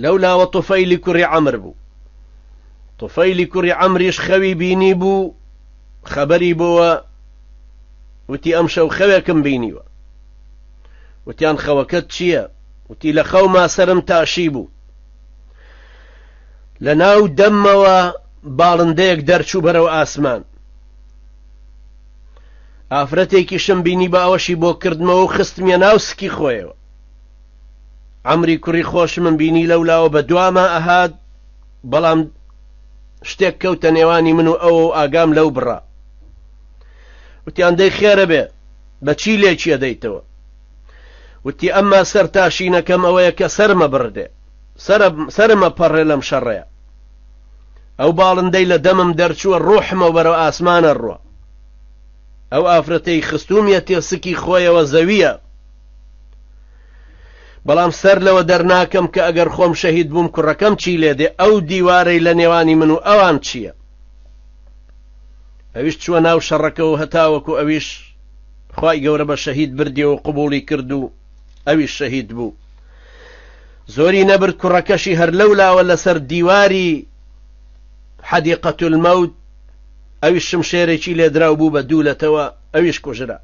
لەولاوە طوفەیلی کوڕی عەمر بوو. طوفەیلی کوڕی عەمریش خەوی بینی بوو، خەبەری بۆوە، وتی ئەم شەو خەوێکم بینیوە. وتیان خەوەکەت چییە؟ وتی لە خەوما سەرم تاشی بوو، لە ناو دەممەوە باڵندەیەک دەرچوو بەرەو ئاسمان. ئافرەتێکیشم بینی بە ئەوەشی بۆ کردمەوە و خستمیە ناو سکی خۆیەوە. عەمری کوڕی خۆشمم بینی لەولاوە بە دوامە ئەهات، بەڵام شتێک کەوتە نێوانی من و ئەوە ئاگام لەو بڕا. وتیان دەی خێرە بێ، بەچی لێکیە دەیتەوە؟ وتی ئەمما سەر تاشینەکەم ئەوەیە کە سەرمە بڕدێ، سەرمە پەڕێ لەم شەڕەیە. ئەو باڵندەی لە دەمم دەرچووە، ڕوحمە بەرەو ئاسمانە ڕوە. ئەو ئافرەتەی خستومیە تێسکی خۆیەوە زەویە، بەڵام سەر لەوە دەرناکەم کە ئەگەر خۆم شەهید بووم کوڕەکەم چی لێدێ؟ ئەو دیوارەی لە نێوانی من و ئەوان چییە؟ ئەویش چووە ناو شەڕەکەەوە هەتاوەکو ئەویش خوای گەورە بە شەهید بردیەوە و قبوڵی کرد و ئەویش شەهید بوو. زۆری نەبرد کوڕەکەشی هەر لەولاوە لەسەر دیواری حەدیقەتول مەوت ئەویش شمشێرێکی لێدراو بوو بە دوولەتەوە، ئەویش کوژرا.